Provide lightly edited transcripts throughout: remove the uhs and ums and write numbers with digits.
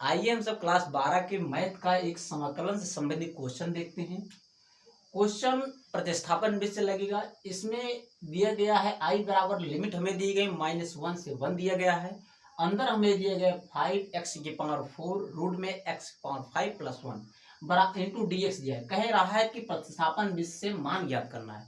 आइए हम सब क्लास 12 के मैथ का एक समाकलन से संबंधित क्वेश्चन देखते हैं। क्वेश्चन प्रतिस्थापन विधि से लगेगा। इसमें दिया गया है आई बराबर लिमिट हमें दी गई -1 से 1 दिया गया है। अंदर हमें दिया गया 5x⁴ रूट में x⁴ प्लस 1 बराबर इंटू dx दिया है। कह रहा है कि प्रतिस्थापन विधि से मान ज्ञात करना है।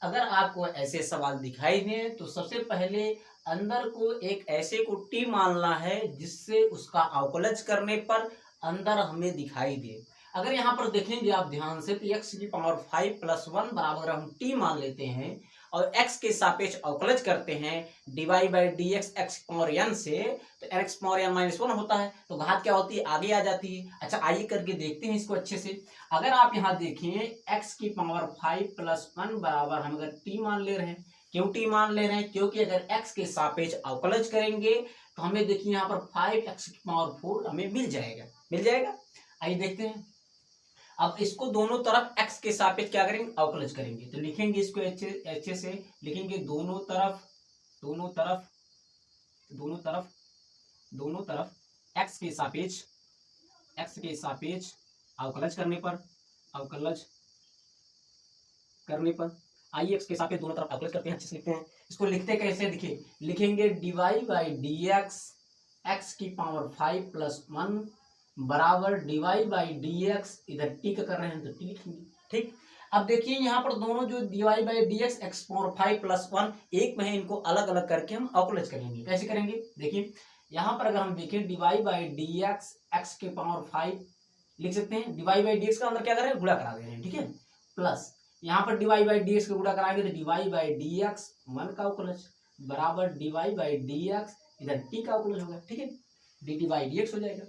अगर आपको ऐसे सवाल दिखाई दें तो सबसे पहले अंदर को एक ऐसे को टी मानना है जिससे उसका अवकलज करने पर अंदर हमें दिखाई दे। अगर यहाँ पर देखेंगे आप ध्यान से तो x⁵ प्लस 1 बराबर हम टी मान लेते हैं और x के सापेक्ष अवकलज करते हैं divide by D x x⁴n से, तो x⁴n-1 होता है तो घात क्या होती है आगे आ जाती है। अच्छा आइए करके देखते हैं इसको अच्छे से। अगर आप यहाँ देखें x⁵ प्लस 1 बराबर हम अगर टी मान ले रहे हैं, क्यों टी मान ले रहे हैं क्योंकि अगर x के सापेक्ष अवकलज करेंगे तो हमें देखिए यहाँ पर 5x⁴ हमें मिल जाएगा। आइए देखते हैं। अब इसको दोनों तरफ x के सापेक्ष क्या करेंगे अवकलज करेंगे, तो लिखेंगे इसको अच्छे से लिखेंगे दोनों तरफ x के सापेक्ष अवकलज करने पर आइए x के सापेक्ष दोनों तरफ अवकलज करते हैं, अच्छे से लिखते हैं। इसको लिखते कैसे देखिए, लिखेंगे divide by D x x⁵ plus 1 बराबर डिवाइड बाई डी एक्स, इधर टी का कर रहे हैं तो टी लिखेंगे। ठीक, अब देखिए यहाँ पर दोनों जो divide by D x x⁴ plus 1 एक में है, इनको अलग अलग करके हम अवकलज करेंगे। कैसे करेंगे देखिए, यहाँ पर अगर हम देखें divide by D x x⁵ लिख सकते हैं। डिवाइड बाई डी एक्स का अंदर क्या कर रहे हैं गुणा करा दे रहे हैं, ठीक है, प्लस यहाँ पर डिवाइड बाई डी एक्स का गुणा कराएंगे तो डिवाइड बाई डी एक्स 1 का अवकलज बराबर डिवाइड बाई डी एक्स, इधर टी का अवकलज होगा, ठीक है, D T by D x हो जाएगा।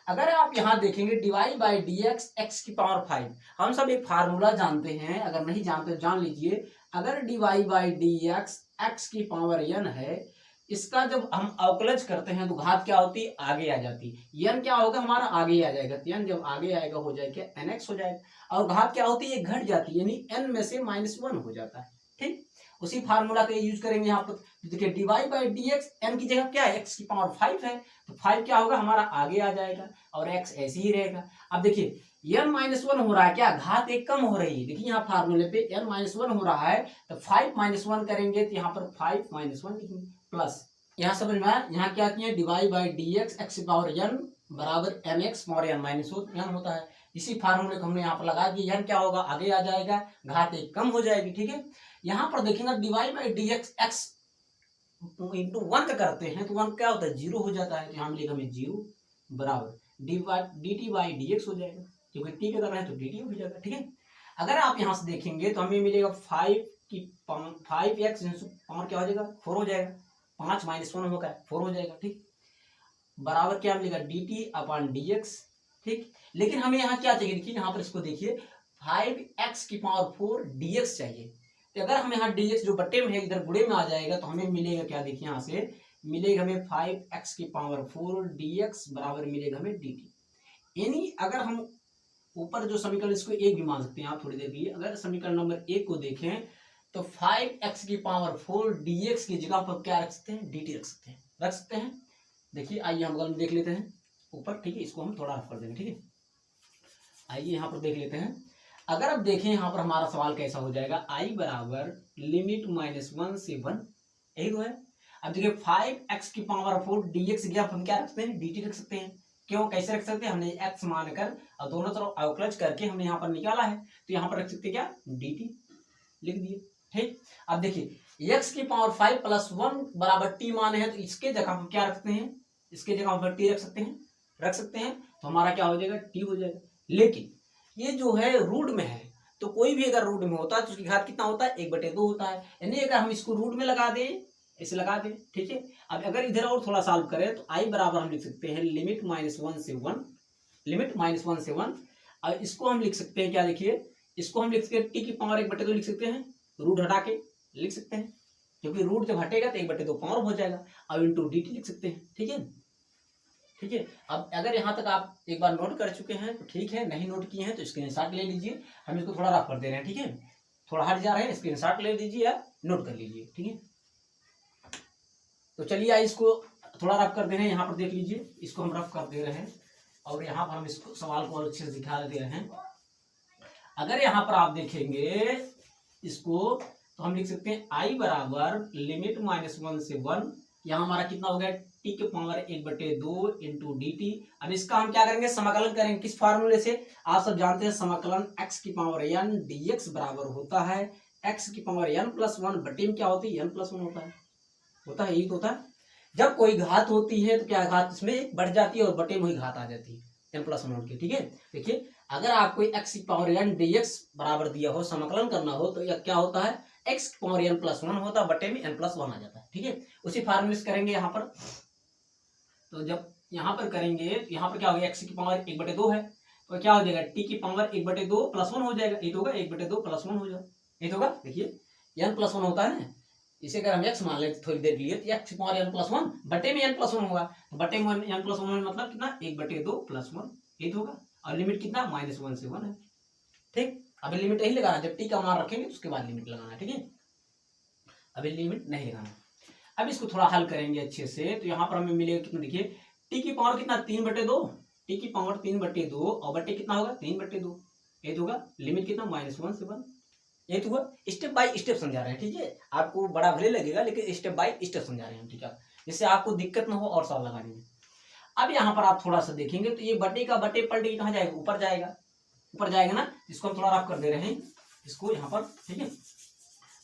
अगर आप यहाँ देखेंगे divide by D x x⁵, हम सब एक फार्मूला जानते हैं, अगर नहीं जानते तो जान लीजिए। अगर divide by D x x⁴n है, इसका जब हम अवकलज करते हैं तो घात क्या होती है आगे आ जाती है। n क्या होगा हमारा आगे आ जाएगा, तो n जब आगे आएगा हो जाएगा nx हो जाएगा, और घात क्या होती है घट जाती है, यानी n में से -1 हो जाता है। ठीक, उसी फार्मूला का यूज करेंगे यहाँ पर। देखिए divide by D X N की जगह क्या है x⁵ है, तो 5 क्या होगा हमारा आगे आ जाएगा और x ऐसे ही रहेगा। अब देखिए n-1 हो रहा है, क्या घात एक कम हो रही है। देखिए यहाँ फार्मूले पे n-1 हो रहा है तो 5-1 करेंगे तो यहाँ पर 5-1 लिखेंगे प्लस, यहाँ समझ में आया। यहाँ क्या किए divide by D x x⁴n बराबर nx⁴n होता है। इसी फार्मूले को हमने यहाँ पर लगा दिया, n क्या होगा आगे आ जाएगा, घात एक कम हो जाएगी। ठीक है, यहाँ पर देखेंगे divide by D x x into 1 का करते हैं तो 1 क्या होता है 0 हो जाता है, तो यहाँ मिलेगा हमें 0 बराबर D T by D x हो जाएगा, क्योंकि टी का कर रहे हैं तो डी टी हो जाएगा। ठीक है, अगर आप यहाँ से देखेंगे तो हमें मिलेगा 5x पावर क्या हो जाएगा 4 हो जाएगा, 5 -1 होगा 4 हो जाएगा। ठीक, बराबर क्या मिलेगा D T upon D x. ठीक, लेकिन हमें यहाँ क्या चाहिए, देखिए यहाँ पर इसको देखिए 5x⁴ dx चाहिए, तो अगर हम यहाँ dx जो बट्टे में है इधर गुणे में आ जाएगा तो हमें मिलेगा क्या, देखिए यहाँ से मिलेगा हमें 5x⁴ dx बराबर मिलेगा हमें dt। यानी अगर हम ऊपर जो समीकरण इसको एक भी मान सकते हैं, आप थोड़ी देर के लिए अगर समीकरण नंबर 1 को देखें तो 5x⁴ dx की जगह पर क्या रख सकते हैं dt रख सकते हैं। देखिए आइए हम बगल में देख लेते हैं ऊपर, ठीक है, इसको हम थोड़ा रफ कर देंगे। ठीक है, आइए यहाँ पर देख लेते हैं। अगर आप देखें यहाँ पर हमारा सवाल कैसा हो जाएगा, i बराबर लिमिट -1 से 1, यही तो है। अब देखिए 5x⁴ dx की हम क्या रख सकते हैं dt रख सकते हैं। क्यों, कैसे रख सकते हैं, हमने x मानकर और दोनों तरफ अवकलज करके हमने यहाँ पर निकाला है, तो यहाँ पर रख सकते हैं क्या dt लिख दिए। ठीक, अब देखिए x⁵ प्लस 1 बराबर t माने हैं, तो इसके जगह हम क्या रखते हैं, इसके जगह हम t रख सकते हैं, तो हमारा क्या हो जाएगा t हो जाएगा। लेकिन ये जो है रूट में है, तो कोई भी अगर रूट में होता है तो उसकी घात कितना होता है 1/2 होता है, यानी अगर हम इसको रूट में लगा दें, इसे लगा दें। ठीक है, अब अगर इधर और थोड़ा सॉल्व करें तो i बराबर हम लिख सकते हैं लिमिट -1 से 1, और इसको हम लिख सकते हैं क्या, देखिए इसको हम लिख सकते हैं t की पावर 1/2 लिख सकते हैं, रूट हटा के लिख सकते हैं, क्योंकि रूट जब हटेगा तो 1/2 पावर हो जाएगा, और इंटू डी टी लिख सकते हैं। ठीक है, अब अगर यहाँ तक आप एक बार नोट कर चुके हैं तो ठीक है, नहीं नोट किए हैं तो स्क्रीनशॉट ले लीजिए, हम इसको थोड़ा रफ कर दे रहे हैं। ठीक है, थोड़ा हट जा रहे हैं, स्क्रीनशॉट ले लीजिए या नोट कर लीजिए। ठीक है, तो चलिए इसको थोड़ा रफ कर दे रहे हैं, यहाँ पर देख लीजिए, इसको हम रफ कर दे रहे हैं। और यहाँ पर हम इसको सवाल को और अच्छे से दिखा दे रहे हैं। अगर यहाँ पर आप देखेंगे इसको तो हम लिख सकते हैं आई बराबर लिमिट -1 से 1, यहाँ हमारा कितना हो गया टी के पावर 1/2 इंटू डी टी। अब इसका हम क्या करेंगे, समाकलन करेंगे किस फार्मूले से, आप सब जानते हैं समाकलन x की पावर n dx बराबर होता है x की पावर n+1 बटे में क्या होती है n+1 होता है यही तो होता है। जब कोई घात होती है तो क्या घात इसमें बढ़ जाती है और बटे में ही घात आ जाती है n+1 की। ठीक है, देखिए अगर आपको x की पावर n dx बराबर दिया हो, समाकलन करना हो तो यह क्या होता है x की पावर n+1 होता है, बटे में n+1 आ जाता है। ठीक है, उसी फार्मूले से करेंगे यहाँ पर। तो जब यहाँ पर करेंगे तो यहाँ पर क्या हो गया x की पावर 1/2 है तो क्या हो जाएगा t की पावर 1/2 +1 हो जाएगा, ये तो होगा 1/2 +1 हो जाएगा, ये तो होगा देखिए n+1 होता है ना, इसे अगर हम x मान लेते थोड़ी देर के लिए तो x की पावर n+1 बटे में n+1 होगा, बटे में n+1 मतलब कितना 1/2 +1, ये तो होगा। और लिमिट कितना -1 से 1 है। ठीक, अभी लिमिट नहीं लगाना, जब टी का मान रखेंगे तो उसके बाद लिमिट लगाना है। ठीक है, अभी लिमिट नहीं लगाना। अब इसको थोड़ा हल करेंगे अच्छे से तो यहाँ पर हमें मिलेगा कितना, देखिए टी की पावर कितना 3/2, टी की पावर 3/2 और बटे कितना होगा 3/2, ये तो होगा लिमिट कितना -1 से 1, ये तो हुआ। स्टेप बाय स्टेप समझा रहे हैं। ठीक है, आपको बड़ा भले लगेगा लेकिन स्टेप बाय स्टेप समझा रहे हैं। ठीक है, जिससे आपको दिक्कत ना हो और सवाल लगाने में। अब यहाँ पर आप थोड़ा सा देखेंगे तो ये बटे का बटे पलट के कहाँ जाएगा, ऊपर जाएगा, ऊपर जाएगा ना, इसको हम थोड़ा रफ कर दे रहे हैं इसको यहाँ पर। ठीक है,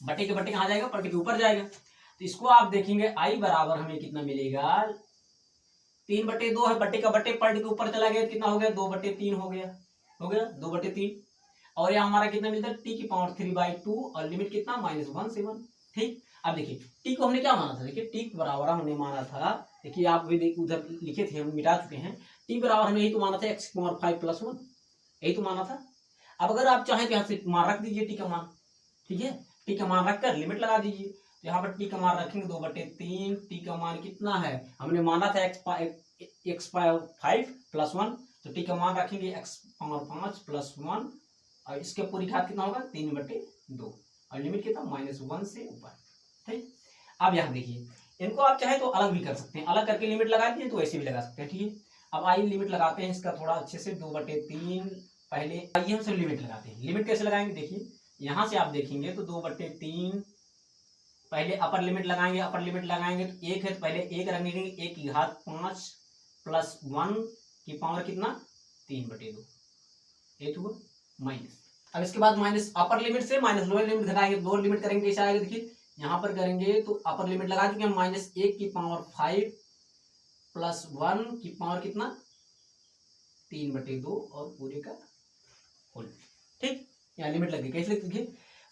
बटे के बटे कहाँ जाएगा, पलट के ऊपर जाएगा। तो इसको आप देखेंगे आई बराबर हमें कितना मिलेगा 3/2 है, बटे का बटे पलट के ऊपर चला गया, कितना हो गया 2/3 हो गया, 2/3। और यहाँ हमारा कितना मिलता है टी की पावर 3/2 और लिमिट कितना -1 से 1। ठीक, अब देखिए टी को हमने क्या माना था, देखिए टी बराबर हमने माना था, देखिए आप भी उधर लिखे थे हम मिटा चुके हैं, टी बराबर हमने यही तो माना था x की पावर 5+1, यही तो माना था। अब अगर आप चाहें तो यहाँ से मान रख दीजिए टी का मान। ठीक है, टी का मान रखकर लिमिट लगा दीजिए, तो यहाँ पर टी का मान रखेंगे 2/3, टी का मान कितना है हमने माना था x 5+1, तो टी का मान रखेंगे x पावर 5+1 और इसके पूरी घात कितना होगा 3/2 और लिमिट कितना -1 से ऊपर। ठीक, अब यहाँ देखिए इनको आप चाहे तो अलग भी कर सकते हैं, अलग करके लिमिट लगा दिए तो ऐसे भी लगा सकते हैं। ठीक है, अब आइए लिमिट लगाते हैं इसका थोड़ा अच्छे से, 2/3 पहले आइए हम सब लिमिट लगाते हैं। लिमिट कैसे लगाएंगे, देखिए यहाँ से आप देखेंगे तो 2/3 पहले अपर लिमिट लगाएंगे, अपर लिमिट लगाएंगे तो एक है तो पहले एक रखेंगे, 1 की घात 5 + 1 की पावर कितना 3/2, ये तो माइनस। अब इसके बाद माइनस अपर लिमिट से माइनस लोअर लिमिट घटाएंगे, लोअर लिमिट करेंगे कैसे आएगा, देखिए यहाँ पर करेंगे तो अपर लिमिट लगा चुके हैं -1 की पावर 5 + 1 की पावर कितना 3/2 और पूरे का होल। ठीक, यहाँ लिमिट लग गई, कैसे लिखिए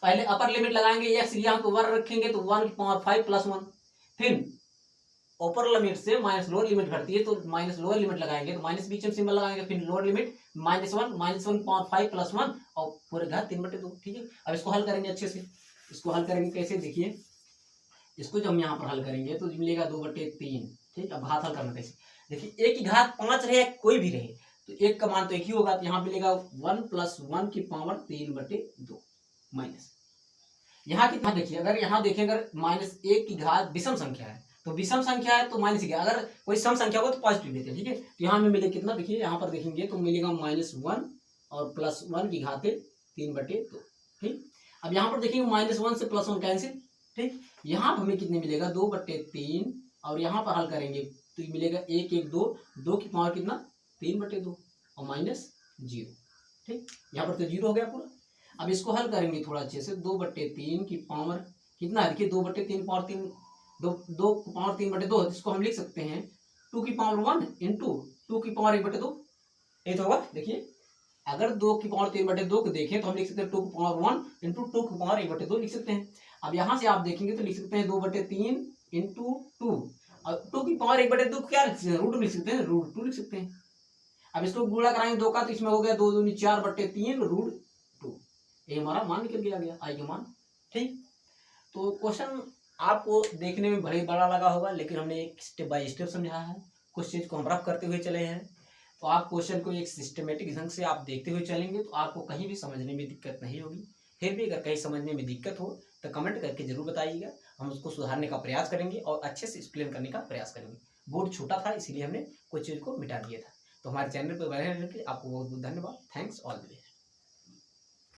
पहले अपर लिमिट लगाएंगे, x यहाँ तो 1 रखेंगे तो 1 की पावर 5 + 1, फिर अपर लिमिट से माइनस लोअर लिमिट घटती है तो माइनस लोअर लिमिट लगाएंगे तो माइनस बीच में सिंबल लगाएंगे, फिर लोअर लिमिट -1 पावर 5 + 1 और पूरे घात 3/2। ठीक है, अब इसको हल करेंगे अच्छे से, इसको हल करेंगे कैसे, देखिए इसको जब हम यहाँ पर हल करेंगे तो मिलेगा 2/3। ठीक, अब घात हल करना कैसे, देखिए 1 की घात 5 रहे कोई भी रहे तो एक का मान तो एक ही होगा, तो यहाँ मिलेगा 1 + 1 की पावर 3/2 माइनस यहाँ कितना, देखिए अगर यहाँ देखें अगर -1 की घात विषम संख्या है तो विषम संख्या है तो माइनस क्या, अगर कोई सम संख्या हो तो पॉजिटिव लेते हैं। ठीक है, तो यहाँ में मिले कितना, देखिए यहाँ पर देखेंगे तो मिलेगा -1 और +1 की घात 3/2। ठीक, अब यहाँ पर देखेंगे -1 से +1 कैंसिल। ठीक, यहाँ पर हमें कितने मिलेगा 2/3 और यहाँ पर हल करेंगे तो मिलेगा 1 1 2, 2 की पावर कितना 3/2 और -0। ठीक, यहाँ पर तो 0 हो गया पूरा। अब इसको हल करेंगे थोड़ा अच्छे से, 2/3 की पावर कितना है, देखिए 2/3 पावर 3 2 पावर 3/2, इसको हम लिख सकते हैं 2 की पावर 1 इंटू 2 की पावर 1/2, ये तो होगा। देखिए अगर 2 की पावर 3/2 को देखें तो हम लिख सकते हैं 2 की पावर 1 इंटू 2 की पावर 1/2 लिख सकते हैं। अब यहाँ से आप देखेंगे तो लिख सकते हैं 2/3 इंटू 2 और 2 की पावर 1/2 क्या लिख सकते हैं, रूट लिख सकते हैं, √2 लिख सकते हैं। अब इसको गुणा कराएंगे 2 का तो इसमें हो गया 2 दूनी 4/3 √2, ये हमारा मान निकल के आ गया आई का मान। ठीक, तो क्वेश्चन आपको देखने में भले बड़ा लगा होगा लेकिन हमने एक स्टेप बाय स्टेप समझाया है, कुछ चीज़ को हम रफ करते हुए चले हैं, तो आप क्वेश्चन को एक सिस्टमेटिक ढंग से आप देखते हुए चलेंगे तो आपको कहीं भी समझने में दिक्कत नहीं होगी। फिर भी अगर कहीं समझने में दिक्कत हो तो कमेंट करके जरूर बताइएगा, हम उसको सुधारने का प्रयास करेंगे और अच्छे से एक्सप्लेन करने का प्रयास करेंगे। बोर्ड छोटा था इसीलिए हमने कुछ चीज़ को मिटा दिया था। तो हमारे चैनल पर बने रहने के लिए आपको बहुत बहुत धन्यवाद। Thanks all the way.